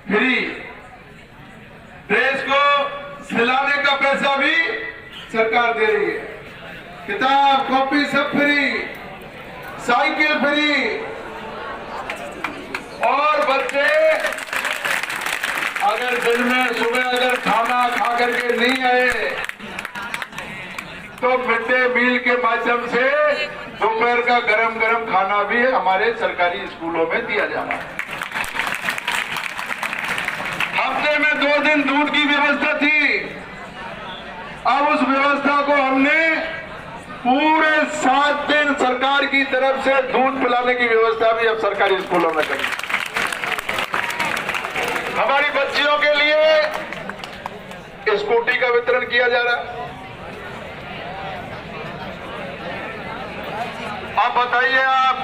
Free, dress को सिलाने का पैसा भी सरकार दे रही है, किताब कॉपी सब फ्री, साइकिल फ्री। और बच्चे अगर दिन में सुबह अगर खाना खा करके नहीं आए तो मिड डे मील के माध्यम से दोपहर का गरम गरम खाना भी हमारे सरकारी स्कूलों में दिया जा रहा है। हफ्ते में 2 दिन दूध की व्यवस्था थी, अब उस व्यवस्था को हमने पूरे 7 दिन सरकार की तरफ से दूध पिलाने की व्यवस्था भी अब सरकारी स्कूलों में करी। हमारी बच्चियों के लिए स्कूटी का वितरण किया जा रहा है। अब बताइए आप,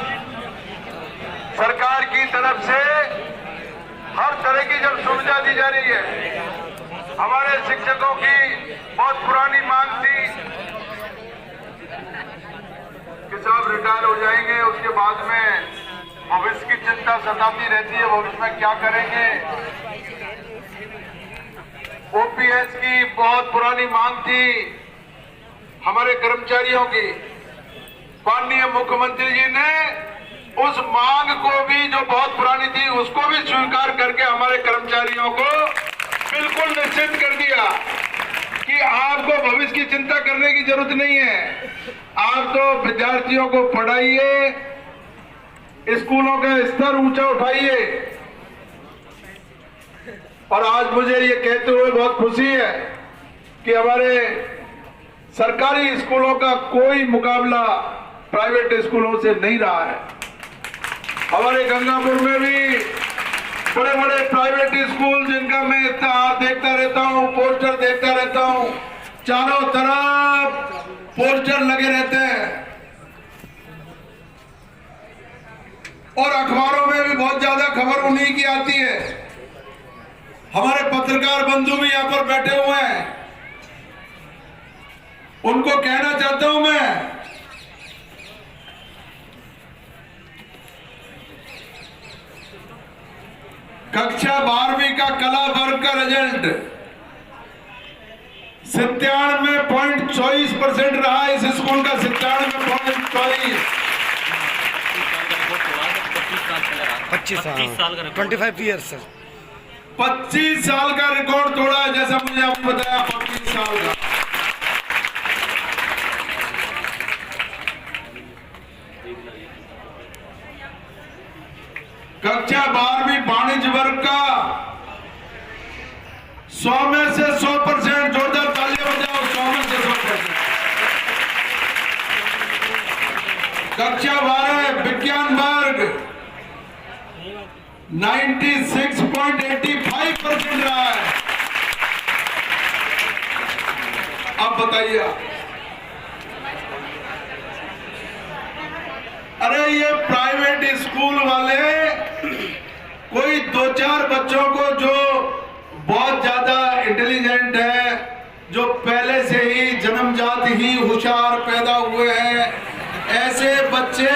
सरकार की तरफ से हर तरह की जब सुविधा दी जा रही है, हमारे शिक्षकों की बहुत पुरानी मांग थी कि साहब रिटायर हो जाएंगे, उसके बाद में भविष्य की चिंता सताती रहती है, भविष्य में क्या करेंगे। ओपीएस की बहुत पुरानी मांग थी हमारे कर्मचारियों की। माननीय मुख्यमंत्री जी ने उस मांग को भी, जो बहुत पुरानी थी, उसको भी स्वीकार करके हमारे कर्मचारियों को बिल्कुल निश्चित कर दिया कि आपको भविष्य की चिंता करने की जरूरत नहीं है, आप तो विद्यार्थियों को पढ़ाइए, स्कूलों का स्तर ऊंचा उठाइए। और आज मुझे ये कहते हुए बहुत खुशी है कि हमारे सरकारी स्कूलों का कोई मुकाबला प्राइवेट स्कूलों से नहीं रहा है। हमारे गंगापुर में भी बड़े बड़े प्राइवेट स्कूल, जिनका मैं इतिहास देखता रहता हूं, पोस्टर देखता रहता हूं, चारों तरफ पोस्टर लगे रहते हैं और अखबारों में भी बहुत ज्यादा खबर उन्हीं की आती है। हमारे पत्रकार बंधु भी यहां पर बैठे हुए हैं, उनको कहना चाहता हूं मैं, कक्षा 12वीं का कला वर्ग का रिजल्ट 97.24% रहा है इस स्कूल का। 97.24, 25 साल का 25 ईयर्स सर, 25 साल का रिकॉर्ड तोड़ा है, जैसा मुझे आपको बताया 25 साल का। कक्षा 12वीं वाणिज्य वर्ग का 100 में से 100%, जोरदार तालियां बजाओ, 100 में से 100%। कक्षा 12 विज्ञान वर्ग 96.85% रहा है। अब बताइए, अरे ये प्राइवेट स्कूल वाले कोई 2-4 बच्चों को जो बहुत ज्यादा इंटेलिजेंट है, जो पहले से ही जन्मजात ही होशियार पैदा हुए हैं, ऐसे बच्चे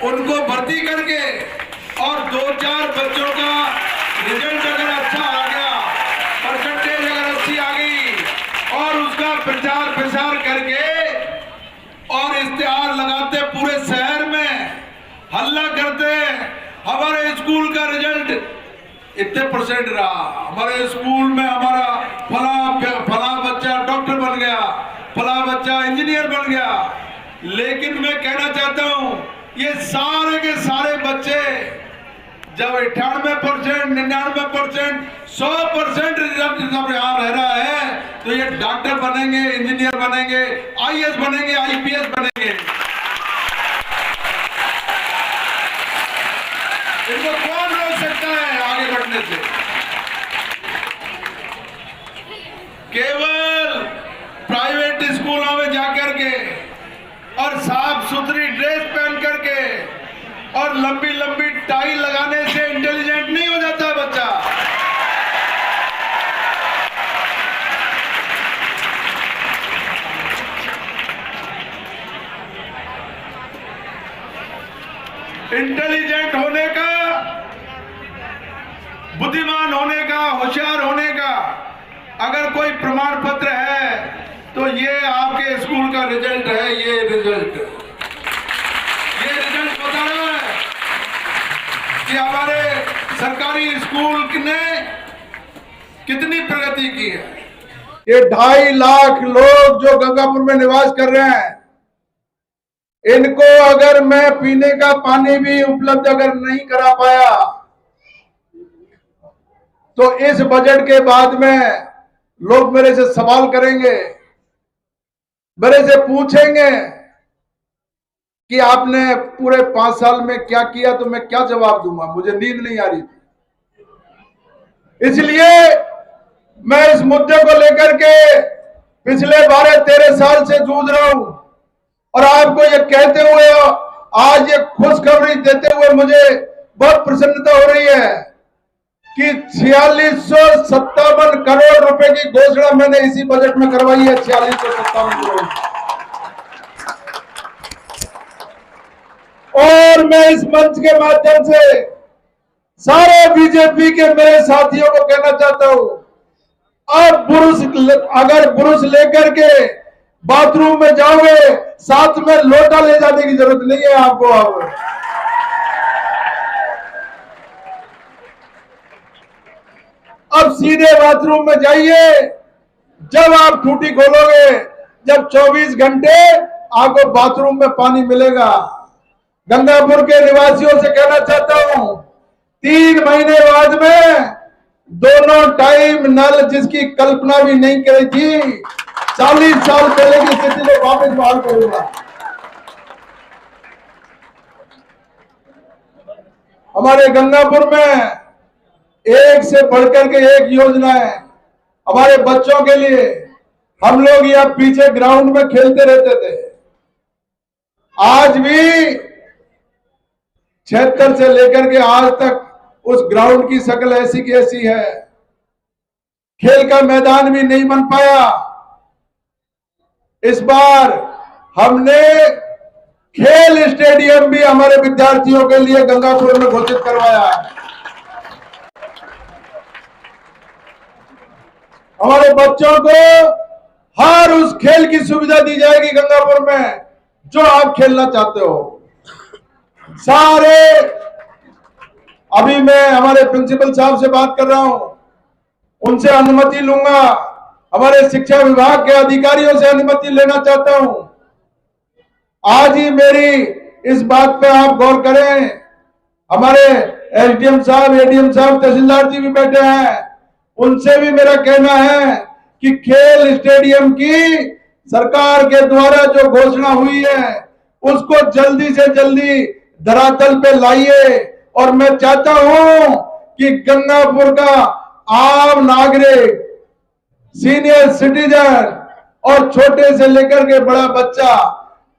उनको भर्ती करके और 2-4 बच्चों का रिजल्ट अगर अच्छा आ गया, परसेंटेज अगर अच्छी आ गई, और उसका प्रचार प्रसार करके और इश्तेहार लगाते पूरे शहर में हल्ला करते, हमारे स्कूल का रिजल्ट इतने परसेंट रहा, हमारे स्कूल में हमारा फला बच्चा डॉक्टर बन गया, फला बच्चा इंजीनियर बन गया। लेकिन मैं कहना चाहता हूं, ये सारे के सारे बच्चे जब 98%, 99%, 100% रिजल्ट जब यहाँ रह रहा है, तो ये डॉक्टर बनेंगे, इंजीनियर बनेंगे, आईएएस बनेंगे, आईपीएस बनेंगे। इनको कौन रोक सकता है आगे बढ़ने से? केवल प्राइवेट स्कूलों में जाकर के और साफ सुथरी ड्रेस पहन करके और लंबी लंबी टाई लगाने से इंटेलिजेंट नहीं हो जाता बच्चा। इंटेलिजेंट होने का, बुद्धिमान होने होशियार होने का अगर कोई प्रमाण पत्र है तो ये आपके स्कूल का रिजल्ट है। ये रिजल्ट बता रहा है कि हमारे सरकारी स्कूल ने कितनी प्रगति की है। ये 2.5 लाख लोग जो गंगापुर में निवास कर रहे हैं, इनको अगर मैं पीने का पानी भी उपलब्ध अगर नहीं करा पाया तो इस बजट के बाद में लोग मेरे से सवाल करेंगे, मेरे से पूछेंगे कि आपने पूरे 5 साल में क्या किया, तो मैं क्या जवाब दूंगा। मुझे नींद नहीं आ रही थी, इसलिए मैं इस मुद्दे को लेकर के पिछले 12-13 साल से जूझ रहा हूं और आपको ये कहते हुए आज ये खुशखबरी देते हुए मुझे बहुत प्रसन्नता हो रही है कि 4657 करोड़ रुपए की घोषणा मैंने इसी बजट में करवाई है। 4657 करोड़। और मैं इस मंच के माध्यम से सारे बीजेपी के मेरे साथियों को कहना चाहता हूं, आप अगर ब्रुश लेकर के बाथरूम में जाओगे, साथ में लोटा ले जाने की जरूरत नहीं है आपको। अब सीधे बाथरूम में जाइए। जब आप टूटी खोलोगे, जब 24 घंटे आपको बाथरूम में पानी मिलेगा। गंगापुर के निवासियों से कहना चाहता हूं, 3 महीने बाद में दोनों टाइम नल जिसकी कल्पना भी नहीं करी थी, 40 साल पहले की स्थिति को वापस बहाल करूंगा। हमारे गंगापुर में एक से बढ़कर के एक योजना है हमारे बच्चों के लिए। हम लोग यहाँ पीछे ग्राउंड में खेलते रहते थे, आज भी 76 से लेकर के आज तक उस ग्राउंड की शक्ल ऐसी की ऐसी है। खेल का मैदान भी नहीं बन पाया। इस बार हमने खेल स्टेडियम भी हमारे विद्यार्थियों के लिए गंगापुर में घोषित करवाया है। हमारे बच्चों को हर उस खेल की सुविधा दी जाएगी गंगापुर में जो आप खेलना चाहते हो। सारे अभी मैं हमारे प्रिंसिपल साहब से बात कर रहा हूं, उनसे अनुमति लूंगा। हमारे शिक्षा विभाग के अधिकारियों से अनुमति लेना चाहता हूं। आज ही मेरी इस बात पे आप गौर करें। हमारे एसडीएम साहब, एडीएम साहब, तहसीलदार जी भी बैठे हैं, उनसे भी मेरा कहना है कि खेल स्टेडियम की सरकार के द्वारा जो घोषणा हुई है उसको जल्दी से जल्दी धरातल पे लाइए। और मैं चाहता हूं कि गंगापुर का आम नागरिक, सीनियर सिटीजन और छोटे से लेकर के बड़ा बच्चा,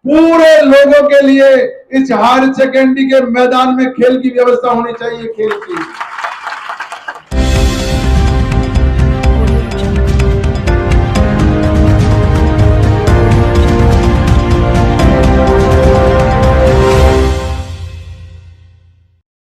पूरे लोगों के लिए इस हायर सेकेंडरी के मैदान में खेल की व्यवस्था होनी चाहिए। खेल की